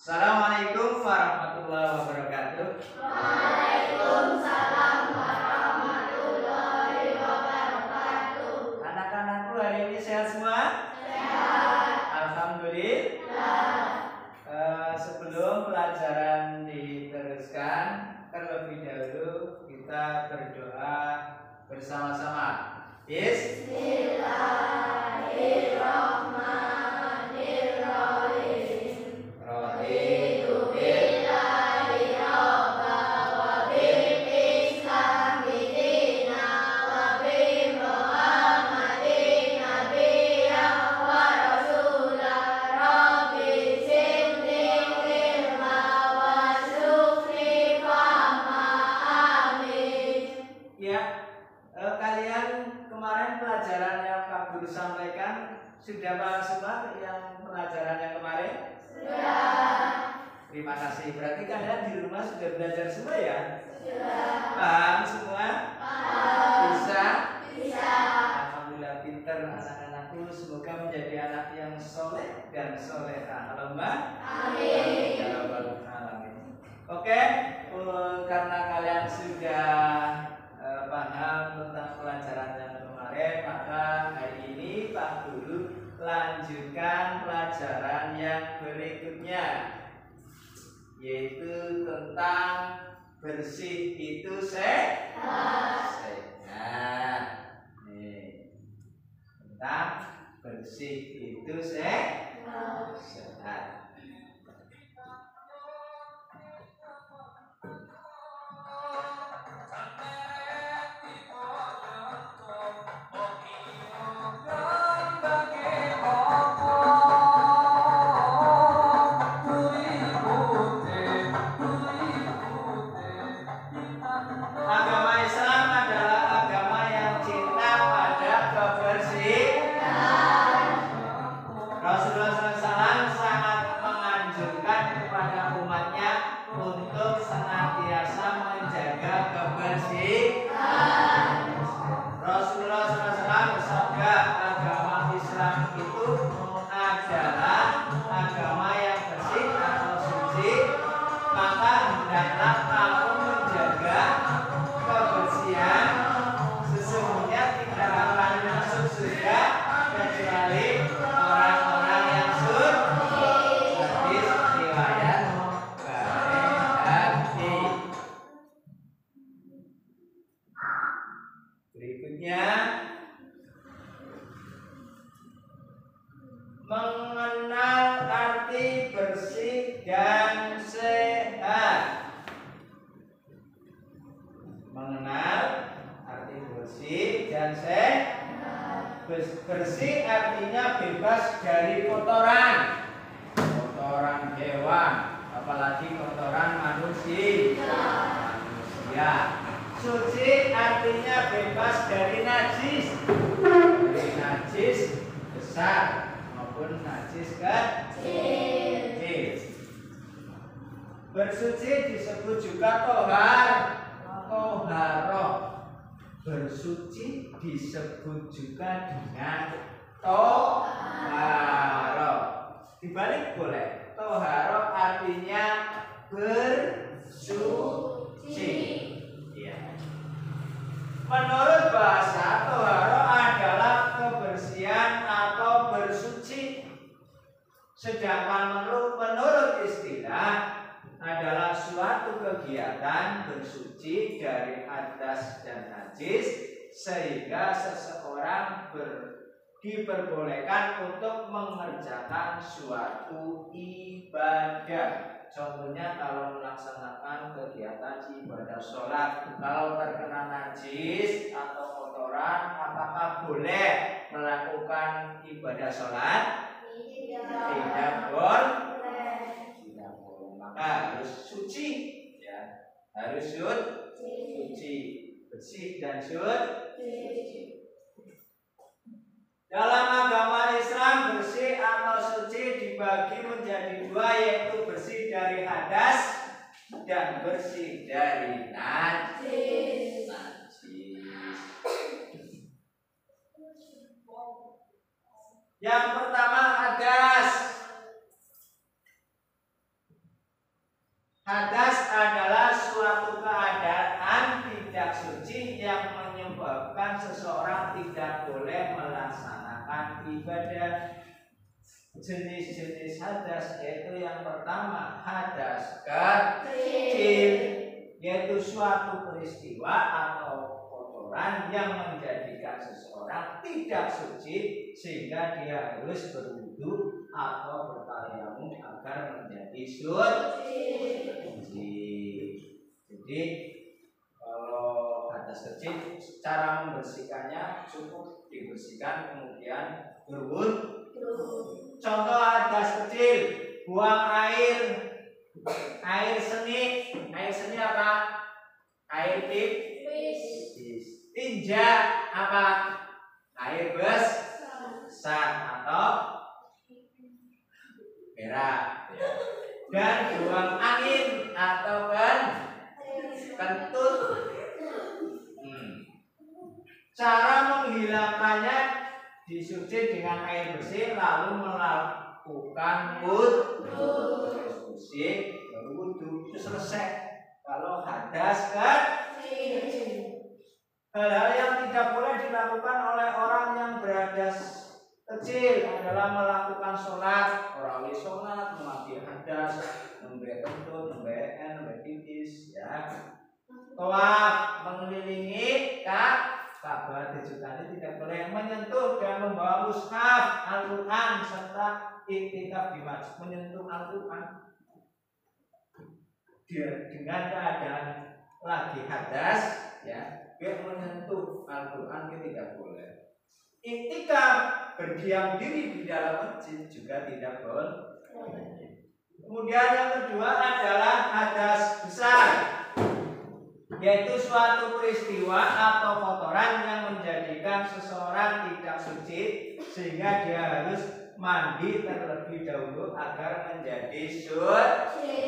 Assalamualaikum warahmatullahi wabarakatuh. Waalaikumsalam warahmatullahi wabarakatuh. Anak-anakku hari ini sehat semua? Sehat. Alhamdulillah. Sebelum pelajaran diteruskan, terlebih dahulu kita berdoa bersama-sama. Bismillahirrahmanirrahim. Raditu Billahi robba wa bil islami dina wa bi Muhammadin nabiyya wa rasulah rabbi zidni ilma wa syukri fahma amin. Ya, kalian kemarin pelajaran yang Pak Guru sampaikan sudah paham semua yang pelajaran yang kemarin? Sudah. Terima kasih. Berarti kalian di rumah sudah belajar semua ya? Sudah. Paham semua? Paham. Bisa? Bisa. Alhamdulillah pintar anak-anakku. Semoga menjadi anak yang soleh dan soleha. Allahumma Amin. ya rabbal alamin. Oke, karena kalian sudah paham tentang pelajaran yang kemarin, maka hari ini Pak Guru lanjutkan pelajaran yang berikutnya, yaitu tentang bersih itu sehat. Nih, tentang bersih itu sehat. Agama Islam adalah agama yang cinta pada kebersihan. Rasulullah SAW sangat menganjurkan kepada umatnya untuk senantiasa menjaga kebersihan. Rasulullah SAW bersabda, agama Islam itu adalah agama yang bersih atau suci, maka hendaklah kamu menjaga kebersihan. Sesungguhnya tidak akan masuk surga kecuali orang-orang yang suci. Hadis riwayat Bukhari. Berikutnya, mengenal arti bersih dan sehat. Mengenal arti bersih dan sehat. Bersih artinya bebas dari kotoran, kotoran hewan, apalagi kotoran manusia. Suci artinya bebas dari najis, dari najis besar maupun najis kecil. Bersuci disebut juga toharoh. Bersuci disebut juga dengan toharoh. Dibalik boleh. Toharoh artinya bersuci. Ya. Menurut bahasa, toharoh adalah kebersihan atau bersuci. Sedangkan menurut istilah adalah suatu kegiatan bersuci dari hadas dan najis, sehingga seseorang diperbolehkan untuk mengerjakan suatu ibadah. Contohnya kalau melaksanakan kegiatan ibadah sholat, kalau terkena najis atau kotoran, apakah boleh melakukan ibadah sholat? Tidak boleh. Maka harus suci, ya, harus suci, bersih dan suci. Dalam agama Islam, bersih atau suci dibagi menjadi dua, yaitu bersih dari hadas dan bersih dari najis. Yang pertama hadas. Hadas adalah suatu keadaan tidak suci yang menyebabkan seseorang tidak boleh melaksanakan ibadah. Jenis-jenis hadas yaitu yang pertama hadas kecil, yaitu suatu peristiwa atau kotoran yang menjadikan seseorang tidak suci sehingga dia harus berwudu atau bertayamum agar menjadi suci. Jadi kalau hadas kecil, cara membersihkannya cukup dibersihkan kemudian berwudu. Contoh hadas kecil, buang air seni. Air seni apa? Air pipis. Tinja apa? Air besar atau berak. Dan buang angin atau kentut. Cara menghilangkannya disuci dengan air bersih lalu melakukan wudu. Bersih baru wudu itu selesai. Kalau hadas kecil, hal-hal yang tidak boleh dilakukan oleh orang yang berhadas kecil adalah melakukan sholat, orawih sholat, mengambil hadas, memberi kentut, memberi pipis, ya. Tawaf, mengelilingi Ka'bah 7 kali, tidak boleh menyentuh dan membawa mushaf, Al-Quran serta iktikaf di masjid. Menyentuh Al-Quran dengan keadaan lagi hadas, ya, menyentuh Al-Quran tidak boleh. Iktikaf, berdiam diri di dalam masjid juga tidak boleh. Kemudian yang kedua adalah hadas besar, yaitu suatu peristiwa atau kotoran yang menjadikan seseorang tidak suci sehingga dia harus mandi terlebih dahulu agar menjadi suci.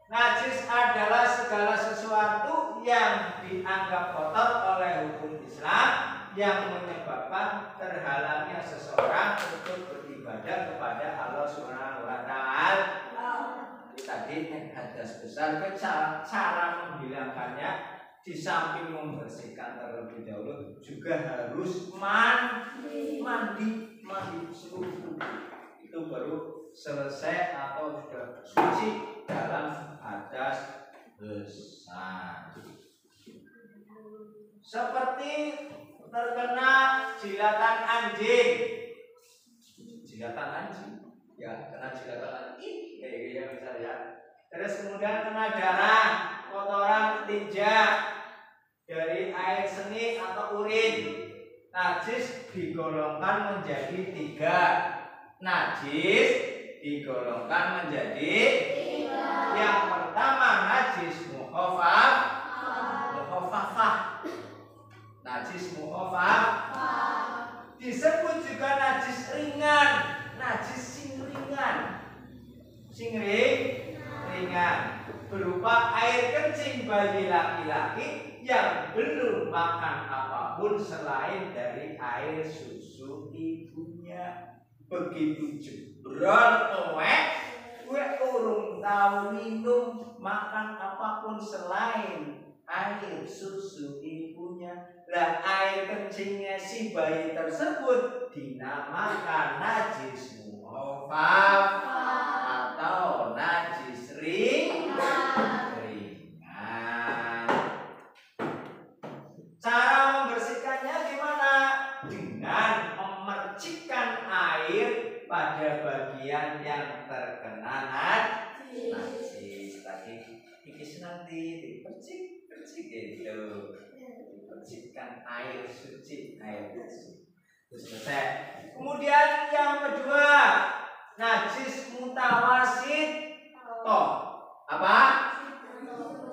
Najis adalah segala sesuatu yang dianggap kotor oleh hukum Islam yang menyebabkan terhalangnya seseorang untuk beribadah kepada Allah Subhanahu wa Ta'ala. Tadi hadas besar, cara menghilangkannya di samping membersihkan terlebih dahulu juga harus mandi seluruh tubuh. Itu baru selesai atau sudah suci dalam hadas besar. Seperti terkena jilatan anjing, ya kena jilatan anjing, ya misalnya. Terus kemudian kena darah, kotoran, tinja dari air seni atau urin. Najis digolongkan menjadi 3. Najis digolongkan menjadi 3. Yang pertama najis mukhafafah. Najis mukhafafah disebut juga najis ringan, najis sing ringan berupa air kencing bayi laki-laki yang belum makan apapun selain dari air susu ibunya. Begitu jebrol gue urung tahu minum makan apapun selain air susu ibunya. Lah air kencingnya si bayi tersebut dinamakan najis mukhafafah atau najis ringan. Cara membersihkannya gimana? Dengan memercikkan air pada bagian yang terkena najis. Tadi pikis nanti dipercik gitu. Dipercikkan air suci, air bersih. Terus selesai. Kemudian yang kedua, najis mutawasit. Apa?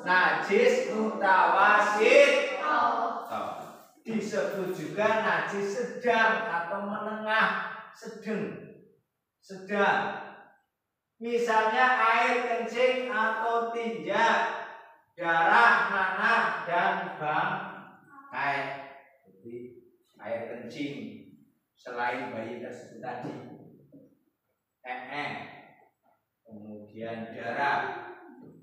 Najis mutawasit. Disebut juga najis sedang atau menengah, sedang. Misalnya air kencing atau tinja, darah, nanah, dan bangkai. Jadi air kencing selain bayi tersebut tadi. kemudian darah,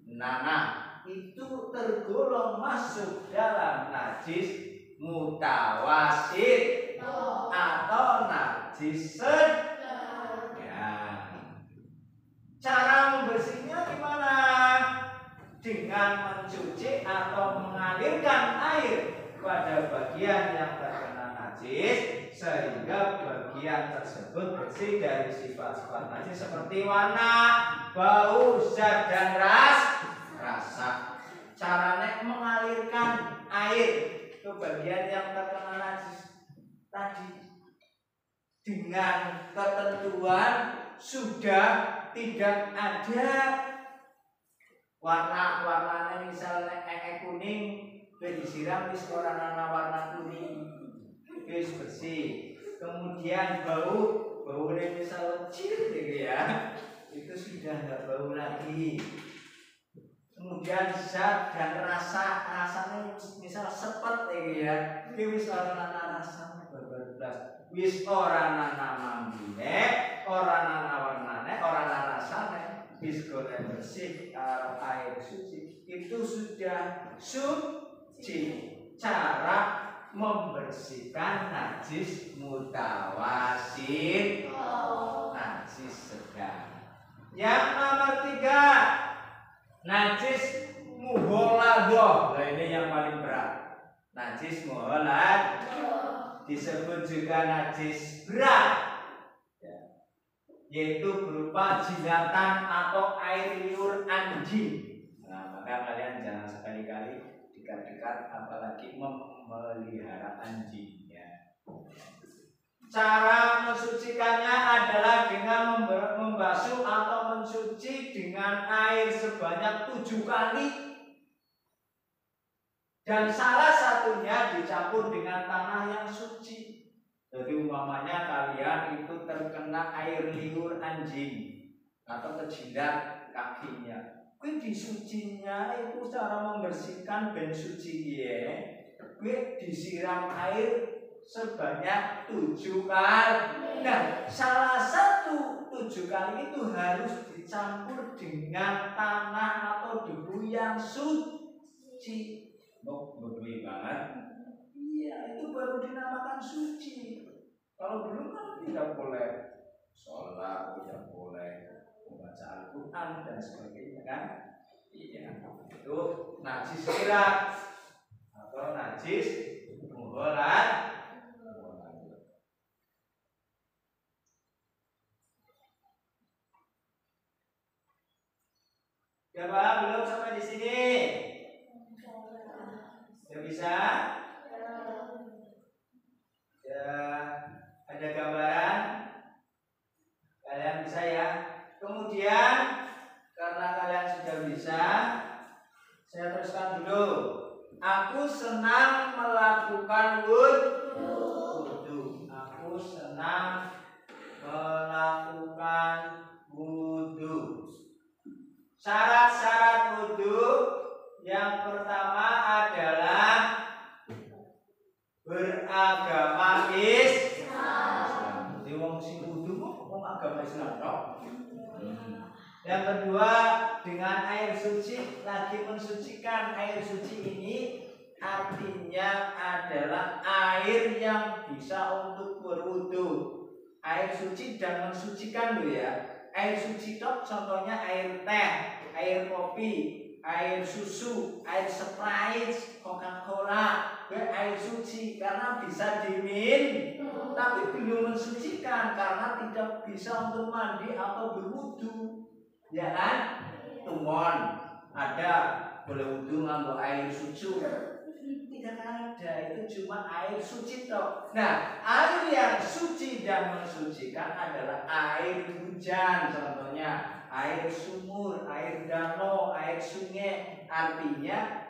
nanah, itu tergolong masuk dalam najis mutawasit atau najis sedang. Ya. Cara membersihnya gimana? Dengan mencuci atau mengalirkan air pada bagian yang terkena najis sehingga bagian tersebut bersih dari sifat-sifat najis seperti warna, bau, zat dan rasa. Caranya mengalirkan air ke bagian yang terkena najis tadi dengan ketentuan sudah tidak ada warnanya, misalnya kuning disiram wis ora ana warna kuning wis bersih. Kemudian baunya misal kecil gitu ya, itu sudah enggak bau lagi. Kemudian zat dan rasanya misal sepet gitu ya, wis ora ana rasane berbeda, wis ora ana mambune, ora ana warnane, ora ana rasane, wis goreng bersih air suci. Itu sudah suci. Cara membersihkan najis mutawasit, najis sedang. Yang nomor 3, najis mughaladah. Nah, ini yang paling berat. Najis mughaladah disebut juga najis berat, yaitu berupa jilatan atau air liur anjing. Nah, maka kalian jangan sekali-kali dekat-dekat apalagi memelihara anjing ya. Cara mensucikannya adalah dengan membasuh atau mencuci dengan air sebanyak 7 kali, dan salah satunya dicampur dengan tanah yang suci. Jadi umpamanya kalian itu terkena air liur anjing atau kejilat kakinya, kuwi disucinya itu cara membersihkan ben suci ya. Kuwi disiram air sebanyak 7 kali. Nah, salah satu 7 kali itu harus dicampur dengan tanah atau debu yang suci. Betul banget. Iya, itu baru dinamakan suci. Kalau belum kan tidak boleh sholat, tidak boleh membaca Al-Quran dan sebagainya kan? Iya, itu najis berat atau najis mughalad. Ya Pak, belum sampai di sini? Ya bisa? Ya, ada gambaran? Kalian bisa ya? Kemudian karena kalian sudah bisa, saya teruskan dulu. Aku senang melakukan wudu. Aku senang melakukan wudu. Syarat-syarat wudu yang pertama adalah beragama Islam. Jadi wong sing wudu wong agama Islam toh. Yang kedua, dengan air suci, lagi mensucikan. Air suci ini artinya adalah air yang bisa untuk berwudu. Air suci dan mensucikan loh ya. Air suci tok contohnya air teh, air kopi, air susu, air Sprite, Coca-Cola, air suci karena bisa diminum, tapi belum mensucikan karena tidak bisa untuk mandi atau berwudu. Ya kan? Tumon ada boleh wudu nganggo air susu. Tidak ada, itu cuma air suci toh. Nah, air yang suci dan mensucikan adalah air hujan, contohnya air sumur, air danau, air sungai. Artinya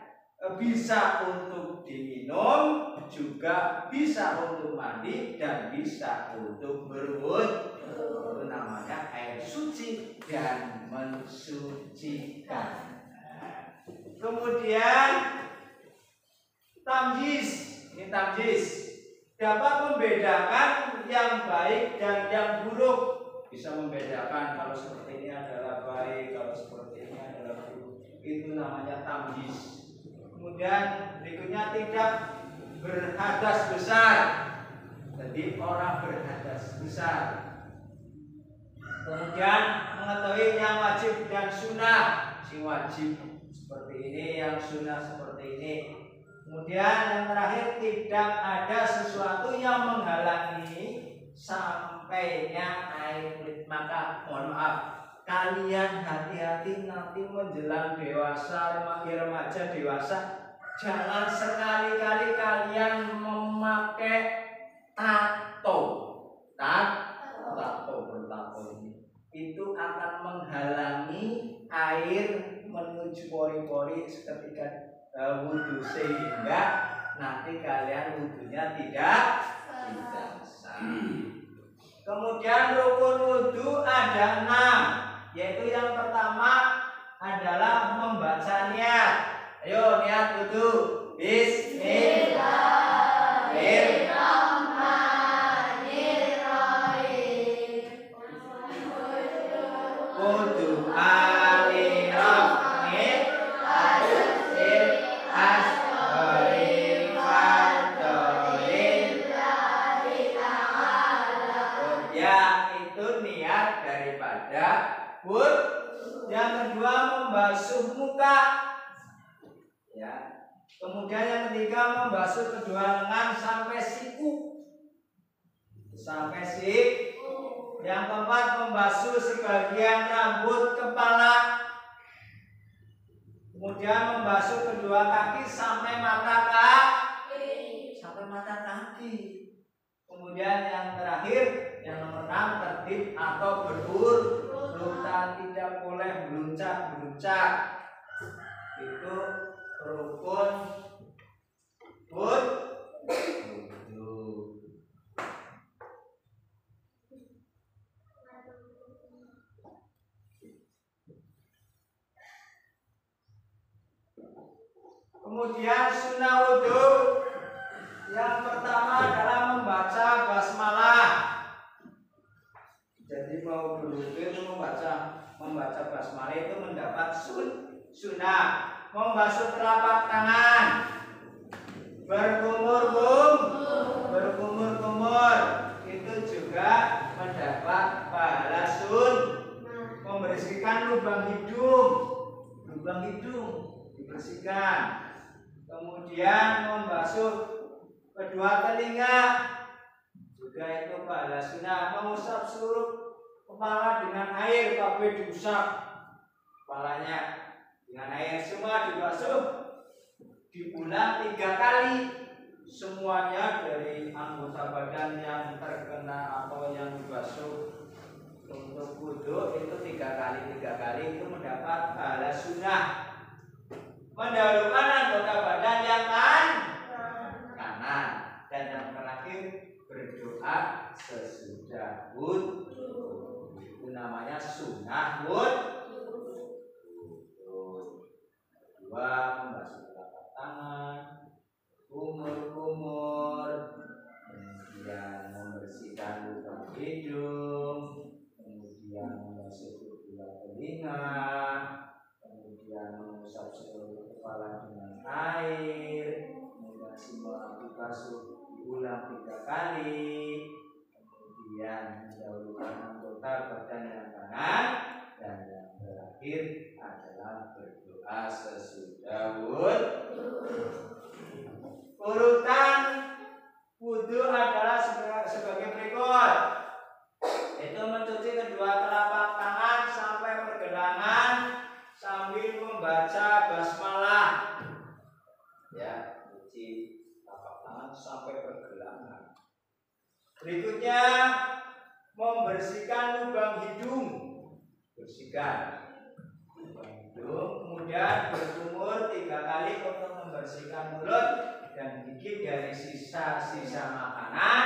bisa untuk diminum, juga bisa untuk mandi dan bisa untuk berwudu. Itu namanya air suci dan mensucikan. Kemudian tamyiz, ini tamyiz dapat membedakan yang baik dan yang buruk. bisa membedakan kalau seperti ini adalah baik, kalau seperti ini adalah buruk. Itu namanya tamyiz. Kemudian berikutnya tidak berhadas besar. Jadi orang berhadas besar. Kemudian mengetahui yang wajib dan sunnah. Si wajib seperti ini, yang sunnah seperti ini. Kemudian yang terakhir, tidak ada sesuatu yang menghalangi sampainya air kulit. Maka mohon maaf, kalian hati-hati nanti menjelang dewasa, remaja dewasa, jangan sekali-kali kalian memakai tato. Tato ini itu akan menghalangi air menuju pori-pori seketika wudhu, sehingga nanti kalian wudhunya tidak sah. Kemudian rukun wudhu ada 6, yaitu yang pertama adalah membaca niat. Ayo niat wudhu. Bismillahirrahmanirrahim. Wudhu alirahmit asil asgharil fadolin. Ya, itu niat daripada wudhu. Yang kedua membasuh muka. Ya. Kemudian yang ketiga membasuh kedua lengan sampai siku. Yang keempat membasuh sebagian rambut kepala. Kemudian membasuh kedua kaki sampai mata kaki. Kemudian yang terakhir, yang nomor 6, tertib atau berurutan, tidak boleh beluncak. Itu rukun wudhu. Kemudian sunnah wudhu. Yang pertama adalah membaca basmalah. Jadi mau berwudhu itu membaca basmalah itu mendapat sunnah. Membasuh telapak tangan, berkumur-kumur, itu juga mendapat pahala sunnah. Membersihkan lubang hidung dibersihkan. Kemudian membasuh kedua telinga, juga itu pahala sunnah. Mengusap seluruh kepala dengan air, kabeh diusap kepalanya dengan air, semua dibasuh, diulang 3 kali. Semuanya dari anggota badan yang terkena atau yang dibasuh untuk wudhu itu 3 kali itu mendapat pahala sunnah. Mendahulukan anggota badan yang kanan. Dan yang terakhir berdoa sesudah wudhu. Itu namanya sunnah wudhu. Membasuh telapak tangan, kumur-kumur, kemudian membersihkan lubang hidung, kemudian membasuh kedua telinga, kemudian mengusap seluruh kepala dengan air, kemudian semua dibasuh diulang 3 kali, kemudian mendahulukan anggota badan yang kanan, dan yang terakhir adalah berdoa sesudah wudhu. Urutan wudhu adalah sebagai berikut, yaitu mencuci kedua telapak tangan sampai pergelangan sambil membaca basmalah. Ya, cuci telapak tangan sampai pergelangan. Berikutnya membersihkan lubang hidung, kemudian berkumur 3 kali untuk membersihkan mulut dan gigi dari sisa-sisa makanan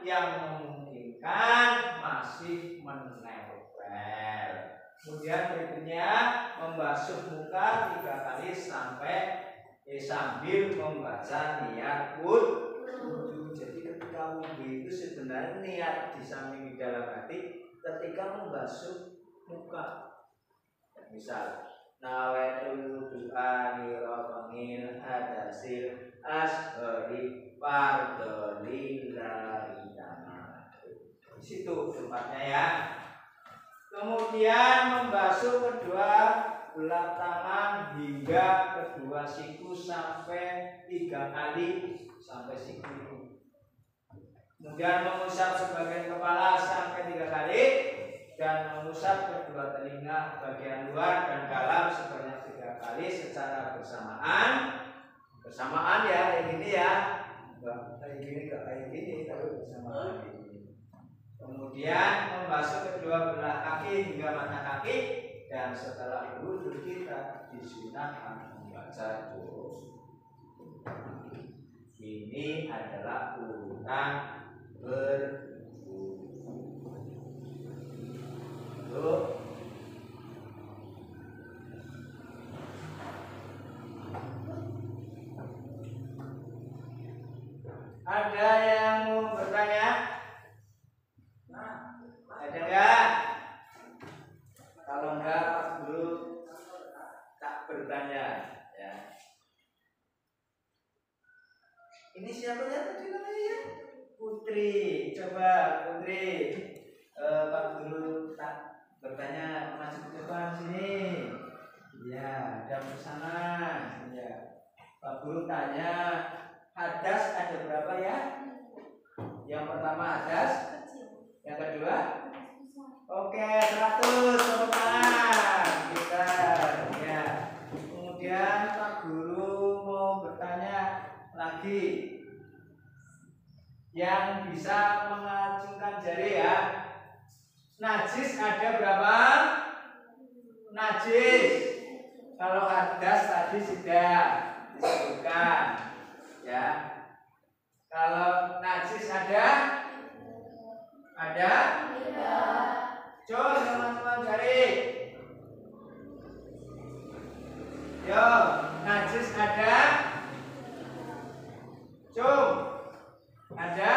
yang memungkinkan masih menempel. Kemudian berikutnya membasuh muka 3 kali sambil membaca niat wudhu. Jadi ketika wudhu itu sebenarnya niat di samping di dalam hati ketika membasuh muka. Misal nawaitul wudu'a li rafa'il hadasil asghari fardholillahi ta'ala. Di situ tempatnya ya. Kemudian membasuh kedua belah tangan hingga kedua siku sampai 3 kali sampai siku. Kemudian mengusap sebagian kepala sampai 3 kali dan mengusap kedua telinga bagian luar dan dalam sebanyak 3 kali secara bersamaan. Bersamaan ya, kayak gini ya. Kayak gini tapi bersamaan ini. Kemudian membasuh kedua belah kaki hingga mata kaki dan setelah wudhu kita disunahkan membaca doa. Ini adalah urutan berwudhu. Ada yang mau bertanya? Ada enggak? Kalau enggak, Pak Guru tak bertanya ya. Ini siapa ya tadi namanya? Putri. Coba Putri, Pak Guru tak bertanya, maju ke depan sini. Ya, ada bersama. Ya. Pak Guru tanya, hadas ada berapa ya? Yang pertama hadas, yang kedua? Oke, 100 tepuk tangan. Kita ya. Kemudian Pak Guru mau bertanya lagi. Yang bisa mengacungkan jari ya. Najis ada berapa? Najis. Kalau hadas tadi sudah disebutkan ya. Kalau najis ada? Ada? Coba teman-teman cari. Yo, najis ada? Cum, ada?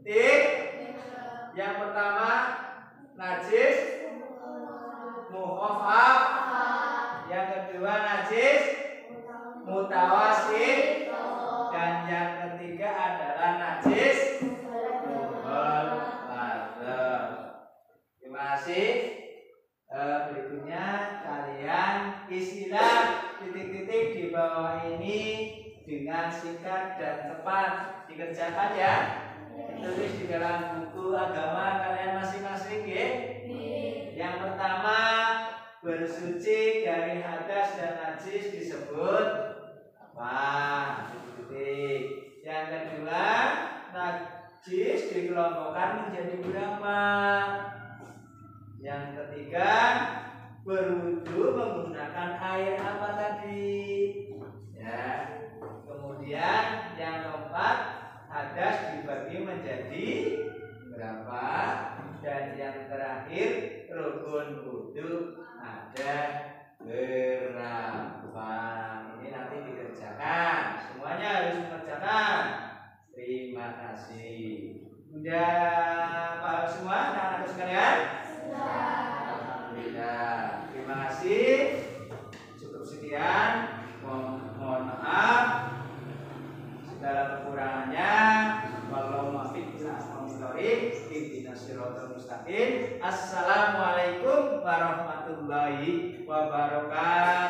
Tik. Yang pertama najis mukhafaf. Yang kedua najis mutawasit. Dan yang ketiga adalah najis Terima kasih. Berikutnya kalian isilah titik-titik di bawah ini dengan singkat dan tepat. Dikerjakan ya. Tulis di dalam buku agama kalian masing-masing ya. Yang pertama, bersuci dari hadas dan najis disebut apa? Titik. Yang kedua, najis dikelompokkan menjadi berapa? Yang ketiga, berwudu menggunakan air apa tadi? Ya. Kemudian yang keempat, hadas dibagi menjadi berapa? Dan yang terakhir, rukun wudu ada berapa? Ini nanti dikerjakan. Semuanya harus mengerjakan. Terima kasih. Sudah paham semua anak-anak sekalian? Alhamdulillah. Terima kasih. Cukup sekian. Mohon maaf segala kekurangannya. Wallahumma Assalamualaikum warahmatullahi wabarakatuh.